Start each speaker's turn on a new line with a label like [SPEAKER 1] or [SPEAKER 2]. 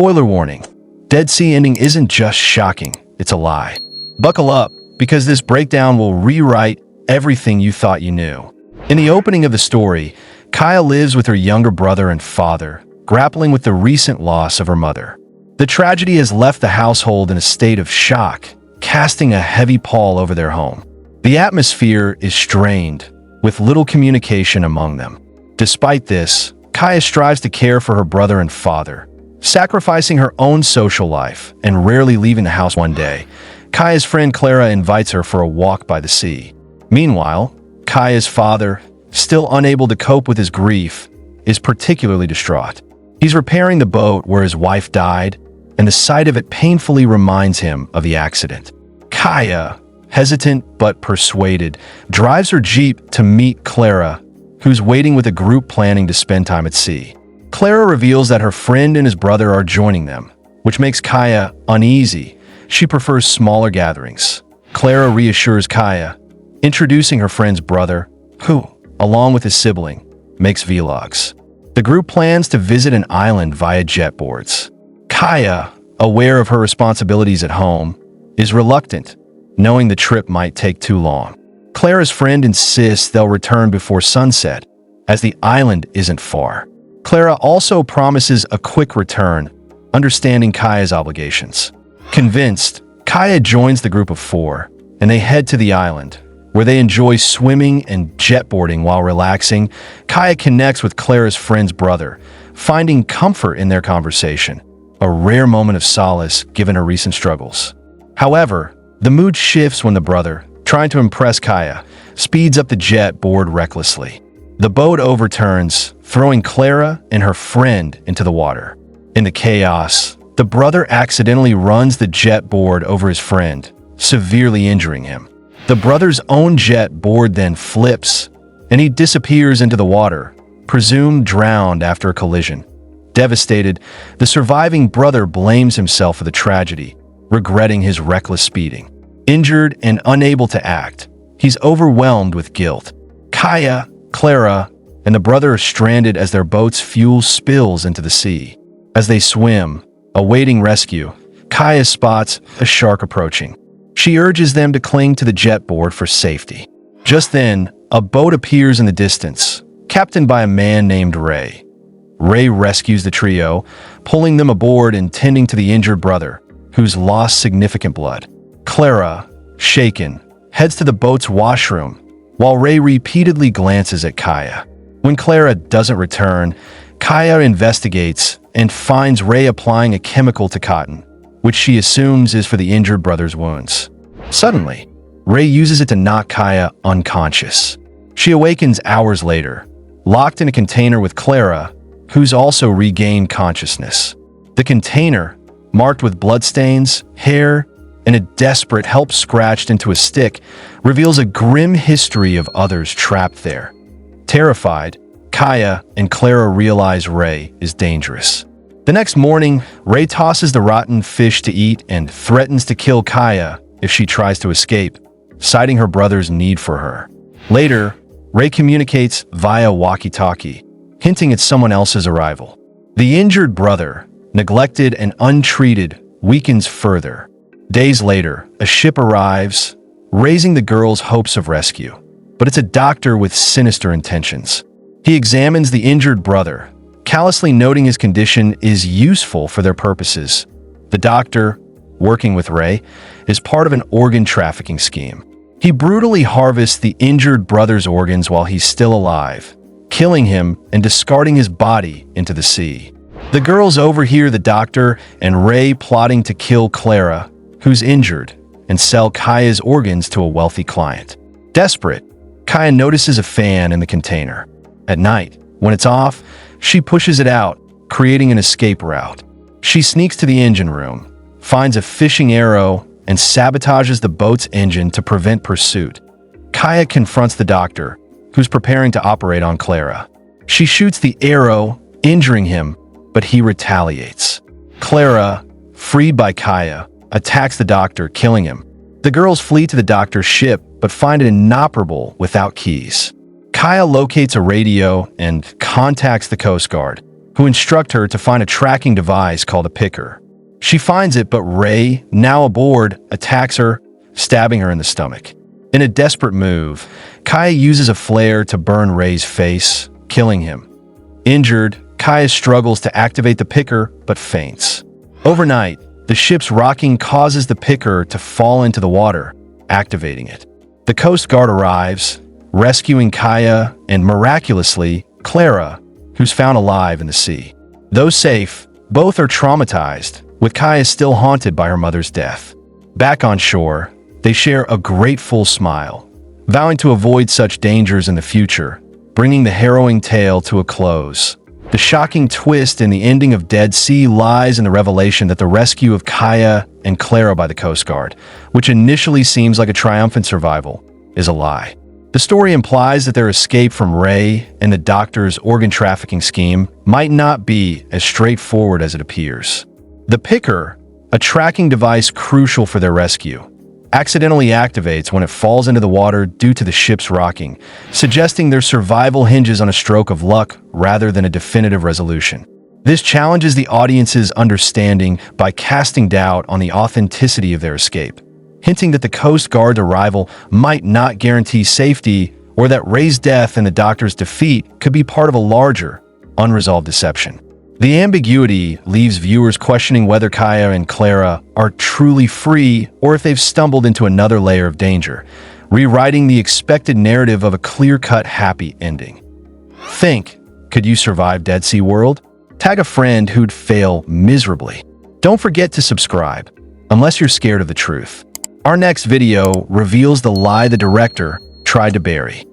[SPEAKER 1] Spoiler warning, Dead Sea ending isn't just shocking, it's a lie. Buckle up, because this breakdown will rewrite everything you thought you knew. In the opening of the story, Kaya lives with her younger brother and father, grappling with the recent loss of her mother. The tragedy has left the household in a state of shock, casting a heavy pall over their home. The atmosphere is strained, with little communication among them. Despite this, Kaya strives to care for her brother and father, sacrificing her own social life and rarely leaving the house. One day, Kaya's friend Clara invites her for a walk by the sea. Meanwhile, Kaya's father, still unable to cope with his grief, is particularly distraught. He's repairing the boat where his wife died, and the sight of it painfully reminds him of the accident. Kaya, hesitant but persuaded, drives her jeep to meet Clara, who's waiting with a group planning to spend time at sea. Clara reveals that her friend and his brother are joining them, which makes Kaya uneasy. She prefers smaller gatherings. Clara reassures Kaya, introducing her friend's brother, who, along with his sibling, makes vlogs. The group plans to visit an island via jet boards. Kaya, aware of her responsibilities at home, is reluctant, knowing the trip might take too long. Clara's friend insists they'll return before sunset, as the island isn't far. Clara also promises a quick return, understanding Kaya's obligations. Convinced, Kaya joins the group of four, and they head to the island, where they enjoy swimming and jetboarding while relaxing. Kaya connects with Clara's friend's brother, finding comfort in their conversation, a rare moment of solace given her recent struggles. However, the mood shifts when the brother, trying to impress Kaya, speeds up the jet board recklessly. The boat overturns, throwing Clara and her friend into the water. In the chaos, the brother accidentally runs the jet board over his friend, severely injuring him. The brother's own jet board then flips, and he disappears into the water, presumed drowned after a collision. Devastated, the surviving brother blames himself for the tragedy, regretting his reckless speeding. Injured and unable to act, he's overwhelmed with guilt. Kaya, Clara, and the brother are stranded as their boat's fuel spills into the sea. As they swim, awaiting rescue, Kaya spots a shark approaching. She urges them to cling to the jet board for safety. Just then, a boat appears in the distance, captained by a man named Ray. Ray rescues the trio, pulling them aboard and tending to the injured brother, who's lost significant blood. Clara, shaken, heads to the boat's washroom, while Ray repeatedly glances at Kaya. When Clara doesn't return, Kaya investigates and finds Ray applying a chemical to cotton, which she assumes is for the injured brother's wounds. Suddenly, Ray uses it to knock Kaya unconscious. She awakens hours later, locked in a container with Clara, who's also regained consciousness. The container, marked with bloodstains, hair, and a desperate help scratched into a stick, reveals a grim history of others trapped there. Terrified, Kaya and Clara realize Ray is dangerous. The next morning, Ray tosses the rotten fish to eat and threatens to kill Kaya if she tries to escape, citing her brother's need for her. Later, Ray communicates via walkie-talkie, hinting at someone else's arrival. The injured brother, neglected and untreated, weakens further. Days later, a ship arrives, raising the girls' hopes of rescue. But it's a doctor with sinister intentions. He examines the injured brother, callously noting his condition is useful for their purposes. The doctor, working with Ray, is part of an organ trafficking scheme. He brutally harvests the injured brother's organs while he's still alive, killing him and discarding his body into the sea. The girls overhear the doctor and Ray plotting to kill Clara, who's injured, and sell Kaya's organs to a wealthy client. Desperate, Kaya notices a fan in the container. At night, when it's off, she pushes it out, creating an escape route. She sneaks to the engine room, finds a fishing arrow, and sabotages the boat's engine to prevent pursuit. Kaya confronts the doctor, who's preparing to operate on Clara. She shoots the arrow, injuring him, but he retaliates. Clara, freed by Kaya, attacks the doctor, killing him. The girls flee to the doctor's ship, but find it inoperable without keys. Kaya locates a radio and contacts the Coast Guard, who instruct her to find a tracking device called a picker. She finds it, but Ray, now aboard, attacks her, stabbing her in the stomach. In a desperate move, Kaya uses a flare to burn Ray's face, killing him. Injured, Kaya struggles to activate the picker, but faints. Overnight, the ship's rocking causes the picker to fall into the water, activating it. The Coast Guard arrives, rescuing Kaya and, miraculously, Clara, who's found alive in the sea. Though safe, both are traumatized, with Kaya still haunted by her mother's death. Back on shore, they share a grateful smile, vowing to avoid such dangers in the future, bringing the harrowing tale to a close. The shocking twist in the ending of Dead Sea lies in the revelation that the rescue of Kaya and Clara by the Coast Guard, which initially seems like a triumphant survival, is a lie. The story implies that their escape from Ray and the doctor's organ trafficking scheme might not be as straightforward as it appears. The picker, a tracking device crucial for their rescue, accidentally activates when it falls into the water due to the ship's rocking, suggesting their survival hinges on a stroke of luck rather than a definitive resolution. This challenges the audience's understanding by casting doubt on the authenticity of their escape, hinting that the Coast Guard's arrival might not guarantee safety or that Ray's death and the doctor's defeat could be part of a larger, unresolved deception. The ambiguity leaves viewers questioning whether Kaya and Clara are truly free or if they've stumbled into another layer of danger, rewriting the expected narrative of a clear-cut happy ending. Think, could you survive Dead Sea World? Tag a friend who'd fail miserably. Don't forget to subscribe, unless you're scared of the truth. Our next video reveals the lie the director tried to bury.